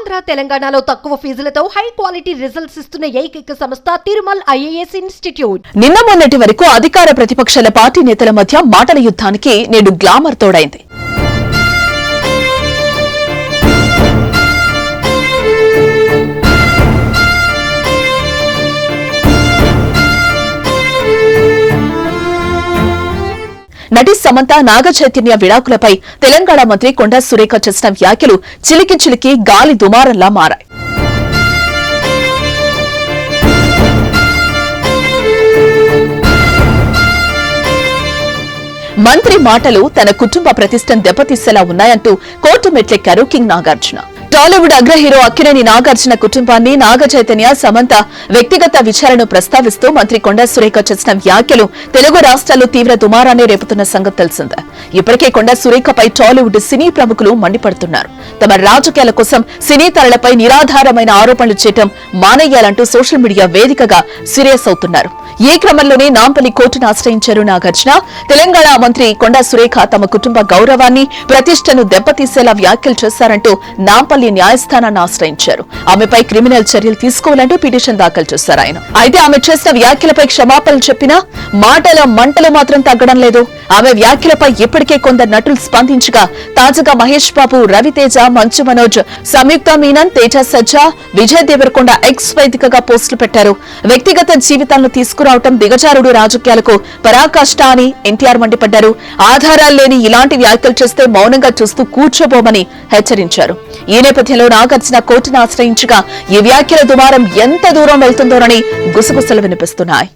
ఆంధ్ర తెలంగాణలో తక్కువ ఫీజులతో high quality results ఇస్తున్న ఏకైక సంస్థ తిరుమల్ ఐఏఎస్ ఇన్స్టిట్యూట్. నిన్న మొన్నటి వరకు అధికార ప్రతిపక్షాల పార్టీ నేతల మధ్య మాటల యుద్ధానికి నేడు గ్లామర్ తోడైంది. నటి సమంత నాగచైతన్య విడాకులపై తెలంగాణ మంత్రి కొండా సురేఖ చేసిన వ్యాఖ్యలు చిలికి చిలికి గాలి దుమారంలా మారాయి. మంత్రి మాటలు తన కుటుంబ ప్రతిష్టను దెబ్బతీసేలా ఉన్నాయంటూ కోర్టు మెట్లెక్కారు కింగ్ నాగార్జున. టాలీవుడ్ అగ్ర హీరో అక్కినేని నాగార్జున కుటుంబాన్ని నాగచైతన్య సమంత వ్యక్తిగత విచారణను ప్రస్తావిస్తూ మంత్రి కొండా సురేఖ చేసిన వ్యాఖ్యలు తెలుగు రాష్ట్రాల్లో తీవ్ర దుమారాన్ని రేపుతున్న సంగతి తెలిసిందే. ఇప్పటికే కొండా సురేఖపై టాలీవుడ్ సినీ ప్రముఖులు మండిపడుతున్నారు. తమ రాజకీయాల కోసం సినీ తరలపై నిరాధారమైన ఆరోపణలు చేయడం మానేయాలంటూ సోషల్ మీడియా వేదికగా సీరియస్ అవుతున్నారు. ఈ క్రమంలోనే నాంపల్లి కోర్టును ఆశ్రయించారు నాగార్జున. తెలంగాణ మంత్రి కొండా సురేఖ తమ కుటుంబ గౌరవాన్ని ప్రతిష్టను దెబ్బతీసేలా వ్యాఖ్యలు చేశారంటూ నాంపల్లి న్యాయస్థానాన్ని ఆశ్రయించారు. ఆమెపై క్రిమినల్ చర్యలు తీసుకోవాలంటూ పిటిషన్ దాఖలు చేశారు ఆయన. అయితే ఆమె చేసిన వ్యాఖ్యలపై క్షమాపణలు చెప్పినా మాటల మంటలు మాత్రం తగ్గడం లేదు. ఆమె వ్యాఖ్యలపై ఇప్పటికే కొందరు నటులు స్పందించగా తాజాగా మహేష్ బాబు, రవితేజ, మంచు మనోజ్, సంయుక్త మీనన్, తేజ సజ్జా, విజయ్ దేవరకొండ ఎక్స్ వేదికగా పోస్టులు పెట్టారు. వ్యక్తిగత జీవితాలను తీసుకురావటం దిగజారుడు రాజకీయాలకు పరాకాష్ట అని ఎన్టీఆర్ మండిపడ్డారు. ఆధారాలు లేని ఇలాంటి వ్యాఖ్యలు చేస్తే మౌనంగా చూస్తూ కూర్చోబోమని హెచ్చరించారు. ఈ నేపథ్యంలో నాగార్జున కోర్టును ఆశ్రయించగా ఈ వ్యాఖ్యల దుమారం ఎంత దూరం వెళ్తుందోనని గుసగుసలు వినిపిస్తున్నాయి.